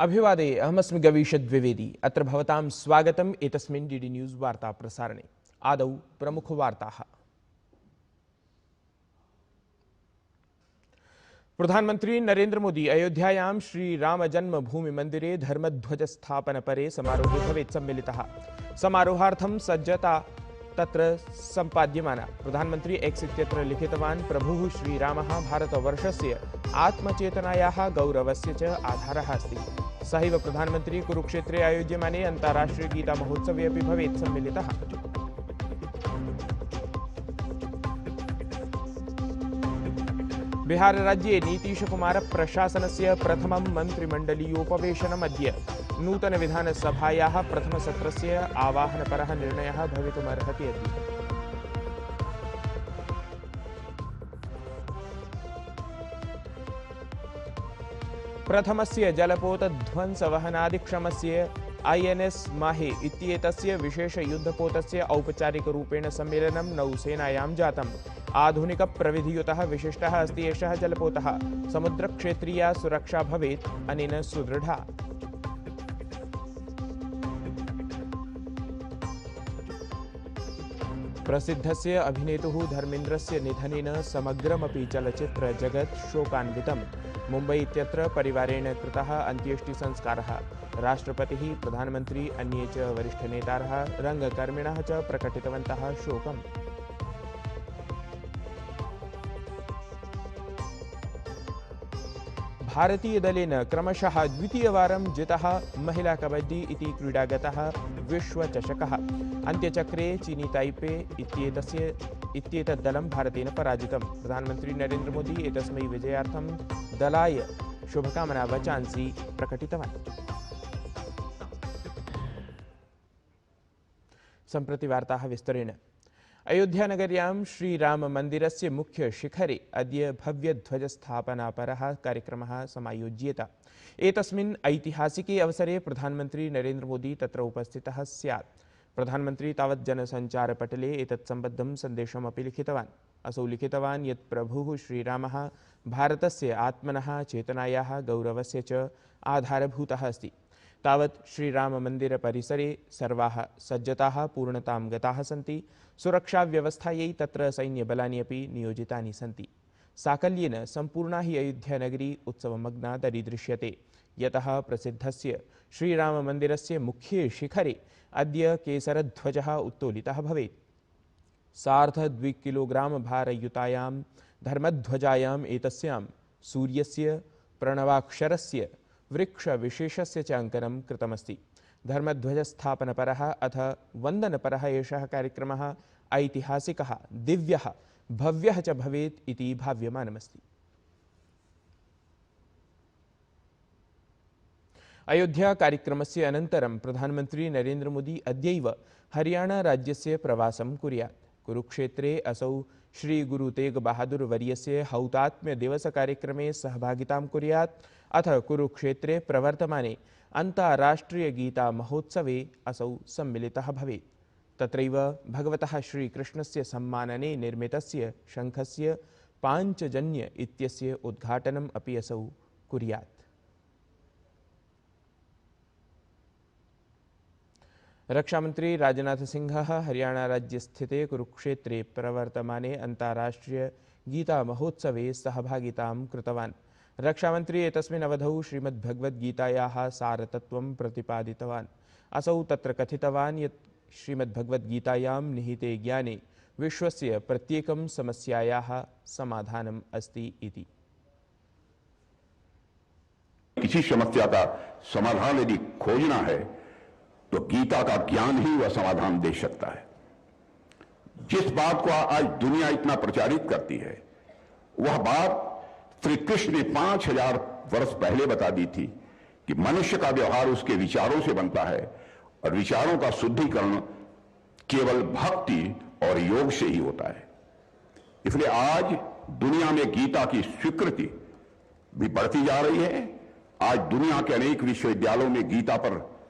अभिवादे अहमस्मि गवीषद् द्विवेदी। अत्र भवतां स्वागतम् एतस्मिन् डीडी न्यूज़ वार्ता प्रसारणे। आदौ प्रमुखवार्ताः। प्रधानमंत्री नरेंद्र मोदी अयोध्यायां श्री राम जन्मभूमि मंदिरे धर्मध्वजस्थापनपरे समारोहे भवेत् सम्मिलितः। समारोहार्थं सज्जता तत्र सम्पाद्यमाना। प्रधानमंत्री एक्स इत्यत्र लिखितवान्, प्रभुः श्रीरामः भारतवर्षस्य आत्मचेतनायाः गौरवस्य च आधारः अस्ति। सहैव प्रधानमंत्री कुरुक्षेत्रे आयोज्यमाने अन्ताराष्ट्रिय गीता महोत्सवे अपि भवेत् सम्मिलितः। बिहार राज्ये नीतीश कुमार प्रशासनस्य प्रथमं मन्त्रिमण्डलीयोपवेशनम् अद्य। नूतन विधानसभायाः प्रथमसत्रस्य आवाहनपरः निर्णयः भवितुमर्हति अद्य। प्रथमस्य जलपोतध्वंसवहनादिक्षमस्य INS माहे इत्येतस्य विशेषयुद्धपोतस्य औपचारिकरूपेण सम्मेलनं नौसेनायां जातम्। आधुनिकप्रविधियुतः विशिष्टः अस्ति एषः जलपोतः। समुद्रक्षेत्रीया सुरक्षा भवेत् अनेन सुदृढा। प्रसिद्धस्य अभिनेतुः धर्मेन्द्रस्य निधनेन समग्रमपि चलच्चित्रजगत् शोकान्वितम्। मुम्बै इत्यत्र परिवारेण कृतः अन्त्येष्टिसंस्कारः। राष्ट्रपतिः, प्रधानमन्त्री, अन्ये च वरिष्ठनेतारः, रङ्गकर्मिणः च प्रकटितवन्तः शोकम्। भारतीयदलेन क्रमशः द्वितीयवारं जितः महिला कबड्डी इति क्रीडागतः विश्वचषकः। अन्त्यचक्रे चीनी ताइपे इत्येतत् दलं भारतेन पराजितम्। प्रधानमन्त्री नरेंद्र मोदी एतस्मै विजयार्थं दलाय शुभकामना वचांसि प्रकटितवान्। सम्प्रति वार्ताः विस्तरेण। अयोध्यानगर्यां श्रीराममन्दिरस्य मुख्य शिखरे अद्य भव्यध्वजस्थापनापरः कार्यक्रमः समायोज्येत। एतस्मिन् ऐतिहासिके अवसरे प्रधानमन्त्री नरेंद्र मोदी तत्र उपस्थितः स्यात्। प्रधानमन्त्री तावत् जनसञ्चारपटले एतत् सम्बद्धं सन्देशमपि लिखितवान्। असौ लिखितवान् यत् प्रभुः श्रीरामः भारतस्य आत्मनः चेतनायाः गौरवस्य च आधारभूतः अस्ति। तावत् श्रीराममन्दिरपरिसरे सर्वाः सज्जताः पूर्णतां गताः सन्ति। सुरक्षाव्यवस्थायै तत्र सैन्यबलानि अपि नियोजितानि सन्ति। साकल्येन सम्पूर्णा हि अयोध्यानगरी उत्सवमग्ना दरीदृश्यते, यतः प्रसिद्धस्य श्रीराममन्दिरस्य मुख्ये शिखरे अद्य केसरध्वजः उत्तोलितः भवेत्। 2.5 किलोग्राम भारयुतायां धर्मध्वजायाम् एतस्यां सूर्यस्य, प्रणवाक्षरस्य, वृक्षविशेषस्य च अङ्कनं कृतमस्ति। धर्मध्वजस्थापनपरः अथ वन्दनपरः एषः कार्यक्रमः ऐतिहासिकः, दिव्यः, भव्यः च भवेत् इति भाव्यमानमस्ति। अयोध्या कार्यक्रमस्य अनन्तरं प्रधानमन्त्री नरेंद्र मोदी अद्यैव हरियाणा राज्यस्य प्रवासं कुर्यात्। कुरुक्षेत्रे असौ श्री गुरु तेग बहादुर वर्यस्य हौतात्म्य दिवस कार्यक्रमे सहभागितां कुर्यात्। अथ कुरुक्षेत्रे प्रवर्तमाने अन्ताराष्ट्रिय गीता महोत्सवे असौ सम्मिलितः भवेत्। तत्रैव भगवतः श्रीकृष्णस्य सम्मानने निर्मितस्य शङ्खस्य पाञ्चजन्य इत्यस्य उद्घाटनम् अपि असौ कुर्यात्। रक्षामंत्री राजनाथ सिंहः हरियाणा राज्यस्थिते कुरुक्षेत्रे प्रवर्तमाने अन्ताराष्ट्रिय गीता महोत्सवे सहभागितां कृतवान्। रक्षामंत्री एतस्मिन् अवधौ श्रीमद्भगवद्गीतायाः सारतत्त्वं प्रतिपादितवान्। असौ तत्र कथितवान् यत् श्रीमद्भगवद्गीतायां निहिते ज्ञाने विश्वस्य प्रत्येकं समस्यायाः समाधानम् अस्ति इति। किसी समस्या का समाधान यदि खोजना है तो गीता का ज्ञान ही वह समाधान दे सकता है। जिस बात को आज दुनिया इतना प्रचारित करती है, वह बात श्री कृष्ण ने 5000 वर्ष पहले बता दी थी कि मनुष्य का व्यवहार उसके विचारों से बनता है और विचारों का शुद्धिकरण केवल भक्ति और योग से ही होता है। इसलिए आज दुनिया में गीता की स्वीकृति भी बढ़ती जा रही है। आज दुनिया के अनेक विश्वविद्यालयों में गीता पर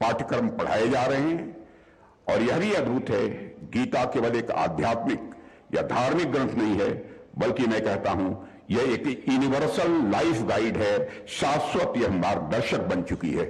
पाठ्यक्रम पढ़ाए जा रहे हैं और यह भी अद्भुत है, गीता केवल एक आध्यात्मिक या धार्मिक ग्रंथ नहीं है, बल्कि मैं कहता हूं यह एक यूनिवर्सल लाइफ गाइड है, शाश्वत यह मार्गदर्शक बन चुकी है।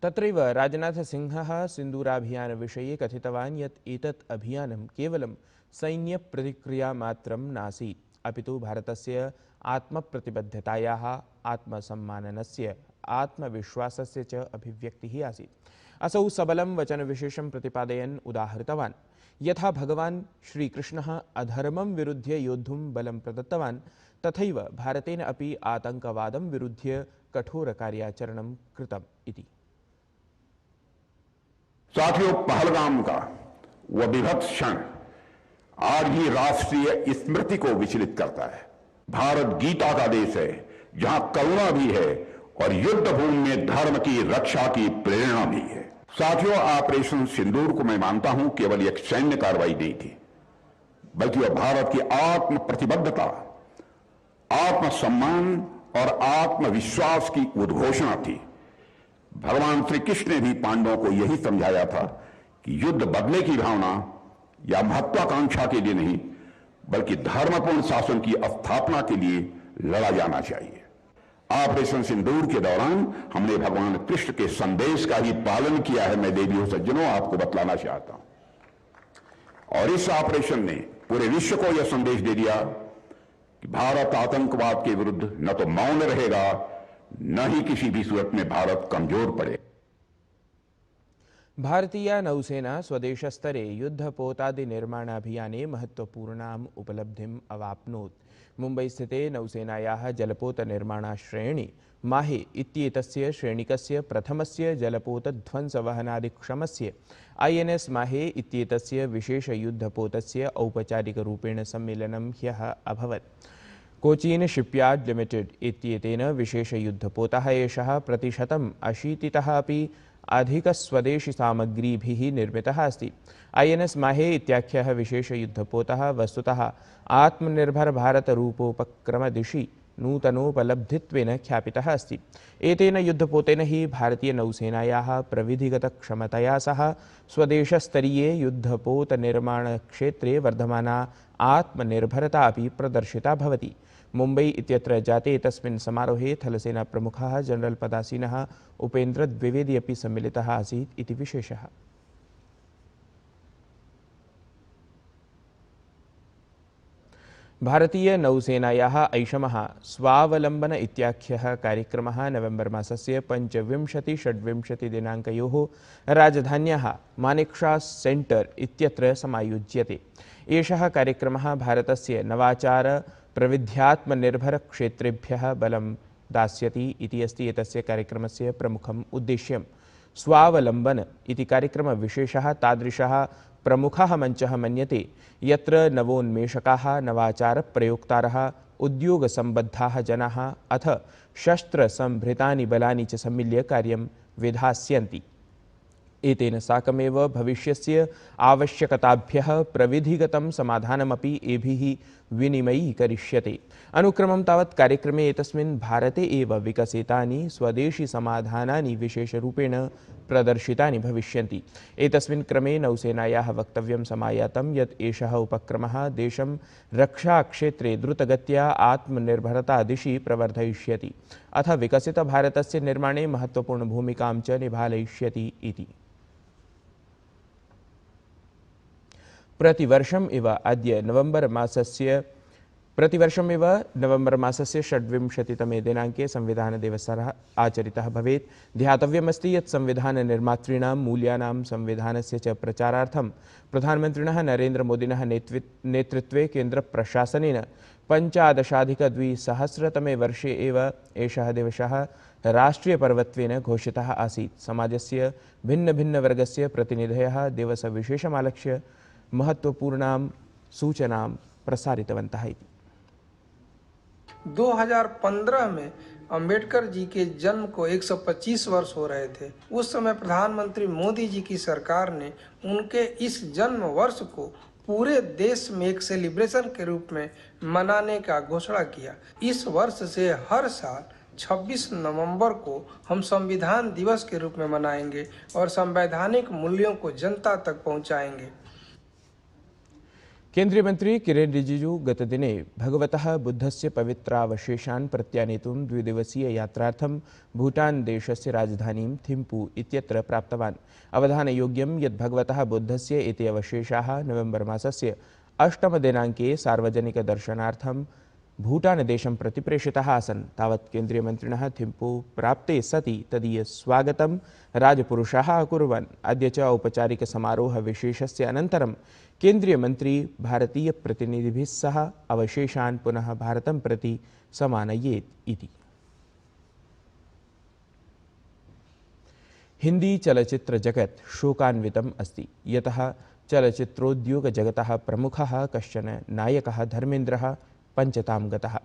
तत्रैव राजनाथसिंहः सिन्दूराभियानविषये कथितवान् यत् एतत् अभियानं केवलं सैन्यप्रतिक्रियामात्रं नासीत्, अपि तु भारतस्य आत्मप्रतिबद्धतायाः, आत्मसम्माननस्य, आत्मविश्वासस्य च अभिव्यक्तिः आसीत्। असौ सबलं वचनविशेषं प्रतिपादयन् उदाहृतवान् यथा भगवान् श्रीकृष्णः अधर्मं विरुध्य योद्धुं बलं प्रदत्तवान्, तथैव भारतेन अपि आतङ्कवादं विरुध्य कठोरकार्याचरणं कृतम् इति। साथियों, पहलगाम का वह विभत्स क्षण आज भी राष्ट्रीय स्मृति को विचलित करता है। भारत गीता का देश है, जहां करुणा भी है और युद्ध भूमि में धर्म की रक्षा की प्रेरणा भी है। साथियों, ऑपरेशन सिंदूर को मैं मानता हूं केवल एक सैन्य कार्रवाई नहीं थी, बल्कि वह भारत की आत्म प्रतिबद्धता, आत्मसम्मान और आत्मविश्वास की उद्घोषणा थी। भगवान श्री कृष्ण ने भी पांडवों को यही समझाया था कि युद्ध बदले की भावना या महत्वाकांक्षा के लिए नहीं, बल्कि धर्मपूर्ण शासन की स्थापना के लिए लड़ा जाना चाहिए। ऑपरेशन सिंदूर के दौरान हमने भगवान कृष्ण के संदेश का ही पालन किया है, मैं देवियों सज्जनों आपको बतलाना चाहता हूं। और इस ऑपरेशन ने पूरे विश्व को यह संदेश दे दिया कि भारत आतंकवाद के विरुद्ध न तो मौन रहेगा, न ही किसी भी सूरत में भारत कमजोर पड़े। भारतीय नौसेना स्वदेशस्तरे युद्धपोतादि निर्माणाभियाने महत्वपूर्णाम् उपलब्धिम् अवाप्नोत्। मुम्बै स्थिते नौसेनायाः जलपोत निर्माणाश्रयणि माहे इत्येतस्य श्रेणिकस्य प्रथमस्य जलपोतध्वंसवहनादिक्षमस्य INS माहे इत्येतस्य विशेषयुद्धपोतस्य औपचारिकरूपेण सम्मेलनं ह्यः अभवत्। कोचीन शिपयार्ड लिमिटेड इत्येतेन विशेषयुद्धपोतः एषः प्रतिशतम् 80तः अपि अधिकस्वदेशी सामग्रीभिः निर्मितः अस्ति। INS माहे इत्याख्यः विशेषयुद्धपोतः वस्तुतः आत्मनिर्भरभारतरूपोपक्रमदिशि नूतनोपलब्धित्वेन ख्यापितः अस्ति। एतेन युद्धपोतेन हि भारतीयनौसेनायाः प्रविधिगतक्षमतया सह स्वदेशस्तरीये युद्धपोतनिर्माणक्षेत्रे वर्धमाना आत्मनिर्भरता अपि प्रदर्शिता भवति। मुम्बै इत्यत्र जाते तस्मिन् समारोहे थलसेना प्रमुखः जनरल पदासीनः उपेन्द्र द्विवेदी अपि सम्मिलितः आसीत् इति विशेषः। भारतीय नौसेनायाः ऐषमः स्वावलम्बन इत्याख्यः कार्यक्रमः नवेम्बर् मासस्य 25-26 दिनाङ्कयोः राजधान्याः मानेक्षा सेण्टर् इत्यत्र समायोज्यते। एषः कार्यक्रमः भारतस्य नवाचार प्रविध्यात्मनिर्भरक्षेत्रेभ्यः बलं दास्यति इति अस्ति एतस्य कार्यक्रमस्य प्रमुखम् उद्देश्यम्। स्वावलम्बन इति कार्यक्रमविशेषः तादृशः प्रमुखः मञ्चः मन्यते यत्र नवोन्मेषकाः, नवाचारप्रयोक्तारः, उद्योगसम्बद्धाः जनाः अथ शस्त्रसम्भृतानि बलानि च सम्मिल्य कार्यं विधास्यन्ति। एतेन साकमेव भविष्यस्य आवश्यकताभ्यः प्रविधिगतं समाधानमपि एभिः विनिमयीकरिष्यते। अनुक्रमं तावत् कार्यक्रमे एतस्मिन् भारते एव विकसितानि स्वदेशी समाधानानि विशेषरूपेण प्रदर्शितानि भविष्यन्ति। एतस्मिन् क्रमे नौसेनायाः वक्तव्यं समायातं यत् एषः उपक्रमः देशं रक्षाक्षेत्रे द्रुतगत्या आत्मनिर्भरता दिशि प्रवर्धयिष्यति अथ विकसितभारतस्य निर्माणे महत्वपूर्णभूमिकां च निभालयिष्यति इति। प्रतिवर्षम् इव नवम्बर् मासस्य 26तमे दिनाङ्के संविधानदिवसः आचरितः भवेत्। ध्यातव्यमस्ति यत् संविधाननिर्मातॄणां मूल्यानां संविधानस्य च प्रचारार्थं प्रधानमन्त्रिणः नरेन्द्रमोदिनः नेतृत्वे केन्द्रप्रशासनेन 15-2000तमे वर्षे एव एषः दिवसः राष्ट्रियपर्वत्वेन घोषितः आसीत्। समाजस्य भिन्नभिन्नवर्गस्य प्रतिनिधयः दिवसविशेषमालक्ष्य महत्वपूर्णां सूचनां प्रसारितवन्तः इति। 2015 में अंबेडकर जी के जन्म को 125 वर्ष हो रहे थे। उस समय प्रधानमंत्री मोदी जी की सरकार ने उनके इस जन्म वर्ष को पूरे देश में एक सेलिब्रेशन के रूप में मनाने का घोषणा किया। इस वर्ष से हर साल 26 नवंबर को हम संविधान दिवस के रूप में मनाएंगे और संवैधानिक मूल्यों को जनता तक पहुंचाएंगे। केन्द्रीय मंत्री किरेन रिजिजू गतदिने भगवतः बुद्धस्य पवित्रावशेषान् प्रत्यानेतुं द्विदिवसीय यात्रार्थं भूटान देशस्य राजधानीं थिम्पू इत्यत्र प्राप्तवान्। अवधानयोग्यं यत् भगवतः बुद्धस्य एते अवशेषाः नवेम्बर् मासस्य 8 दिनाङ्के सार्वजनिकदर्शनार्थं भूटानदेशं प्रति प्रेषिताः आसन्। तावत् केन्द्रीयमन्त्रिणः थिम्पू प्राप्ते सति तदीयस्वागतं राजपुरुषाः अकुर्वन्। अद्य च औपचारिकसमारोहविशेषस्य अनन्तरं केन्द्रीयमन्त्री भारतीयप्रतिनिधिभिः सह अवशेषान् पुनः भारतं प्रति समानयेत् इति। हिंदी चलच्चित्रजगत् शोकान्वितम् अस्ति, यतः चलच्चित्रोद्योगजगतः प्रमुखः कश्चन नायकः धर्मेन्द्रः पञ्चतां गतः।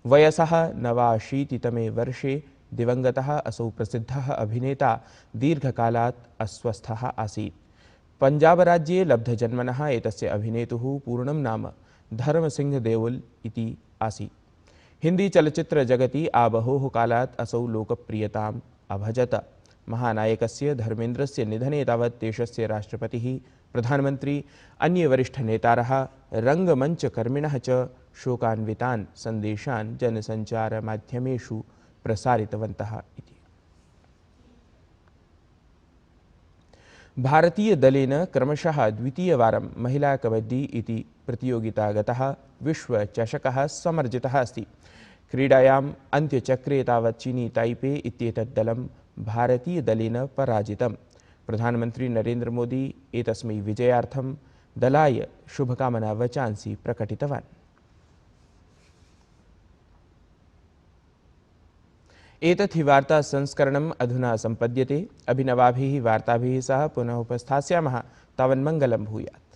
वयसः 89तमे वर्षे दिवङ्गतः असौ प्रसिद्धः अभिनेता दीर्घकालात् अस्वस्थः आसीत्। पञ्जाबराज्ये लब्धजन्मनः एतस्य अभिनेतुः पूर्णं नाम धर्मसिंह देओल इति आसीत्। हिंदी चलच्चित्रजगति आबहोः कालात् असौ लोकप्रियताम् अभजत। महानायकस्य धर्मेन्द्रस्य निधने तावत् देशस्य राष्ट्रपतिः, प्रधानमन्त्री, अन्ये वरिष्ठनेतारः, रङ्गमञ्चकर्मिणः च शोकान्वितान् सन्देशान् जनसञ्चारमाध्यमेषु प्रसारितवन्तः इति। भारतीयदलेन क्रमशः द्वितीयवारं महिला कबड्डी इति प्रतियोगितागतः विश्वचषकः समर्जितः अस्ति। क्रीडायाम् अन्त्यचक्रे तावत् चीनी ताइपे इत्येतत् दलं भारतीयदलेन पराजितम्। प्रधानमन्त्री नरेन्द्र मोदी एतस्मै विजयार्थं दलाय शुभकामनावचांसि प्रकटितवान्। एतत् हि वार्ता संस्करणम् अधुना सम्पद्यते। अभिनवाभिः वार्ताभिः सह पुनः उपस्थास्यामः। तावन्मङ्गलं भूयात्।